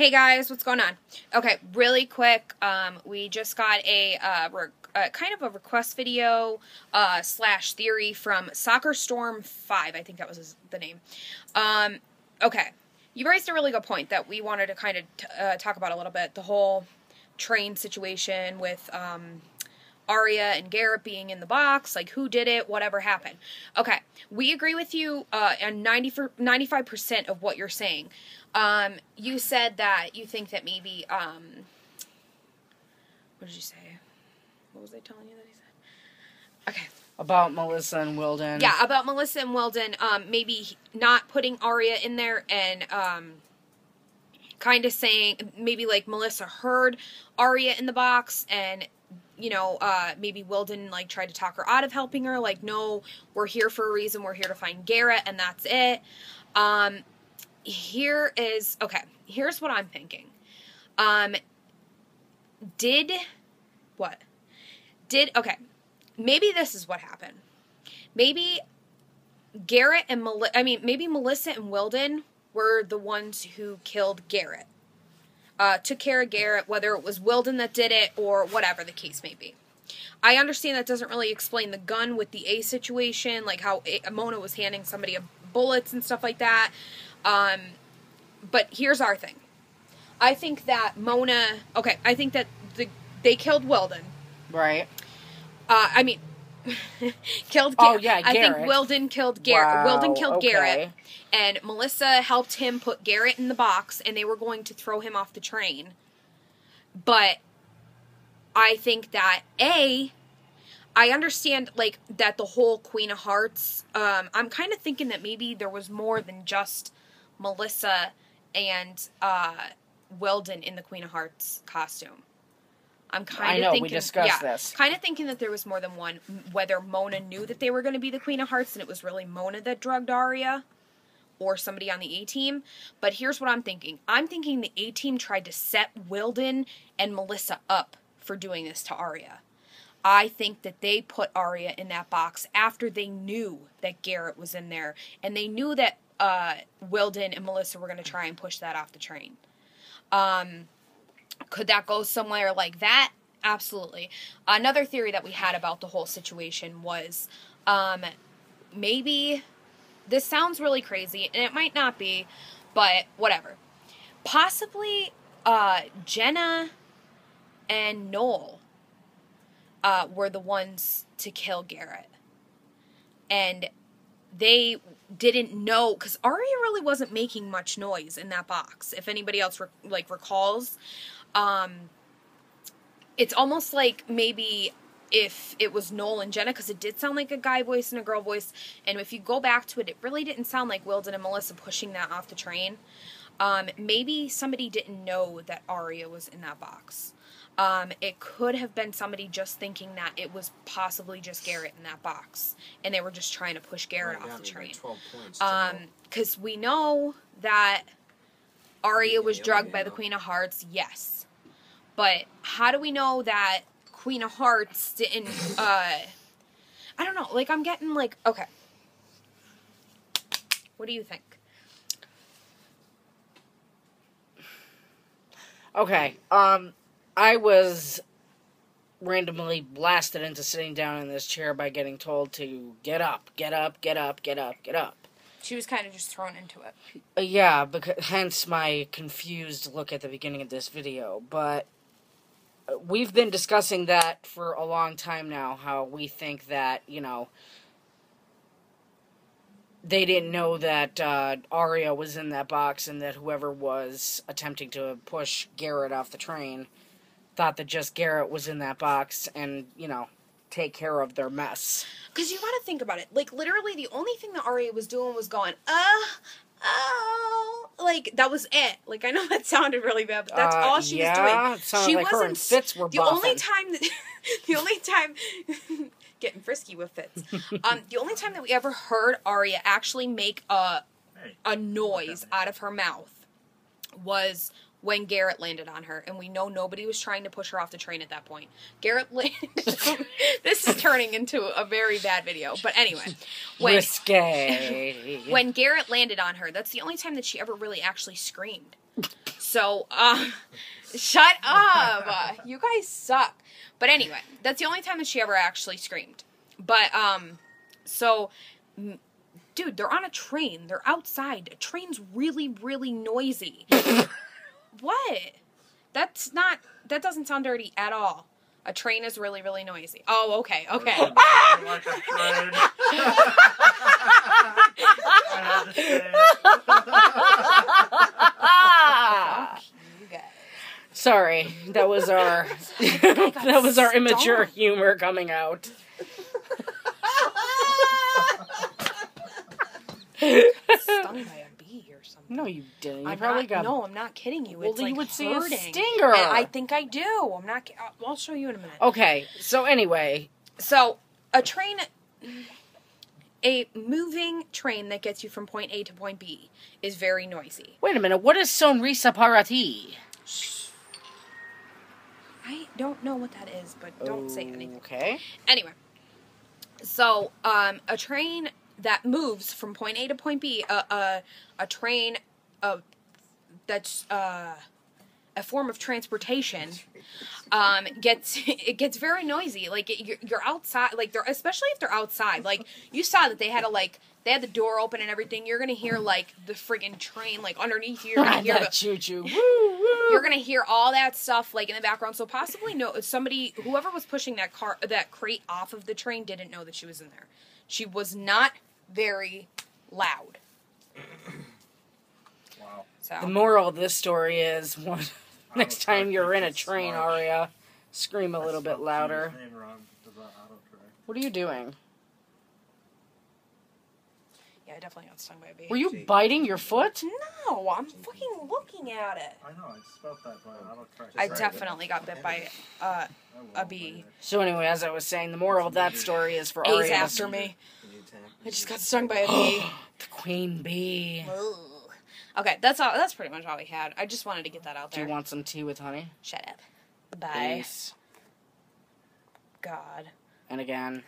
Hey guys, what's going on? Okay, really quick, we just got a kind of a request video slash theory from Soccer Storm 5, I think that was the name. Okay, you raised a really good point that we wanted to kind of talk about a little bit, the whole train situation with Aria and Garrett being in the box, like who did it, whatever happened. Okay, we agree with you on 95% of what you're saying. You said that you think that maybe, what did you say? What was I telling you that he said? Okay. About Melissa and Wilden. Yeah, about Melissa and Wilden, maybe not putting Aria in there and, kind of saying, maybe like Melissa heard Aria in the box and, you know, maybe Wilden, like, tried to talk her out of helping her, like, no, we're here for a reason, we're here to find Garrett, and that's it. Here's what I'm thinking. Okay, maybe this is what happened. Maybe Garrett and maybe Melissa and Wilden were the ones who killed Garrett. Took care of Garrett, whether it was Wilden that did it or whatever the case may be. I understand that doesn't really explain the gun with the A situation, like how Mona was handing somebody bullets and stuff like that. But here's our thing. I think that I think that they killed Wilden. Right. Killed Garrett. Oh, yeah, Garrett. I think Wilden killed Garrett. Wow, Wilden killed okay. Garrett. And Melissa helped him put Garrett in the box, and they were going to throw him off the train. But I think that, I understand, like, that the whole Queen of Hearts, I'm kind of thinking that maybe there was more than just Melissa and Wilden in the Queen of Hearts costume. I'm kind of thinking, we discussed this. Kind of thinking that there was more than one, whether Mona knew that they were going to be the Queen of Hearts and it was really Mona that drugged Aria, or somebody on the A-Team. But here's what I'm thinking. I'm thinking the A-Team tried to set Wilden and Melissa up for doing this to Aria. I think that they put Aria in that box after they knew that Garrett was in there, and they knew that Wilden and Melissa were going to try and push that off the train. Could that go somewhere like that? Absolutely. Another theory that we had about the whole situation was maybe, this sounds really crazy, and it might not be, but whatever. Possibly Jenna and Noel were the ones to kill Garrett. And they didn't know, because Aria really wasn't making much noise in that box, if anybody else recalls. It's almost like maybe if it was Noel and Jenna, because it did sound like a guy voice and a girl voice, and if you go back to it, it really didn't sound like Wilden and Melissa pushing that off the train. Maybe somebody didn't know that Aria was in that box. It could have been somebody just thinking that it was possibly just Garrett in that box, and they were just trying to push Garrett off the train. 12 points. Because we know that Aria was drugged by the Queen of Hearts, yes. But how do we know that Queen of Hearts didn't, I don't know, like, I'm getting, like, okay. What do you think? Okay, I was randomly blasted into sitting down in this chair by getting told to get up, get up, get up, get up, get up. She was kind of just thrown into it. Yeah, hence my confused look at the beginning of this video, but we've been discussing that for a long time now, how we think that, you know, they didn't know that Aria was in that box, and that whoever was attempting to push Garrett off the train thought that just Garrett was in that box and, you know, take care of their mess. Because you gotta think about it. Like, literally, the only thing that Aria was doing was going, oh, like, that was it. Like, I know that sounded really bad, but that's all she was doing. It sounded like her and Fitz were buffing. The only time, getting frisky with Fitz. The only time that we ever heard Aria actually make a noise out of her mouth was when Garrett landed on her, and we know nobody was trying to push her off the train at that point. Garrett landed. This is turning into a very bad video, but anyway. Risque. When Garrett landed on her, that's the only time that she ever really actually screamed. So, shut up. You guys suck. But anyway, that's the only time that she ever actually screamed. But, so, dude, they're on a train. They're outside. A train's really, really noisy. What? That doesn't sound dirty at all. A train is really, really noisy. Oh, okay. Like a train. I had to say it. You guys. Sorry, that was our that was our immature humor coming out. Stung by a bee or something. No, you didn't. You I'm probably not, got. No, I'm not kidding you. Well, It's you like would see a hurting. stinger. And I think I do. I'm not. I'll show you in a minute. Okay, so anyway, So a moving train that gets you from point A to point B is very noisy. wait a minute. What is sonrisa parati? I don't know what that is, but don't say anything. Okay. Anyway, so a train that moves from point A to point B, a train that's a form of transportation, gets very noisy. Like you're outside, like especially if they're outside. Like you saw that they had the door open and everything. You're gonna hear like the friggin' train like underneath you. You're gonna hear the choo choo. Woo woo. You're gonna hear all that stuff like in the background. So possibly whoever was pushing that crate off of the train didn't know that she was in there. She was not very loud. Wow. So The moral of this story is next time you're in a train, Aria, scream a little bit louder. What are you doing? yeah, I definitely got stung by a bee. Were you biting your foot? No, I'm fucking looking at it. I know, I spelled that by autocorrect. I definitely got bit by a bee. So anyway, as I was saying, the moral of that story is for A's Aria. after me. I just got stung by a bee. The queen bee. Ugh. Okay, that's pretty much all we had. I just wanted to get that out Do there. you want some tea with honey? Shut up. Bye. Peace. God. And again.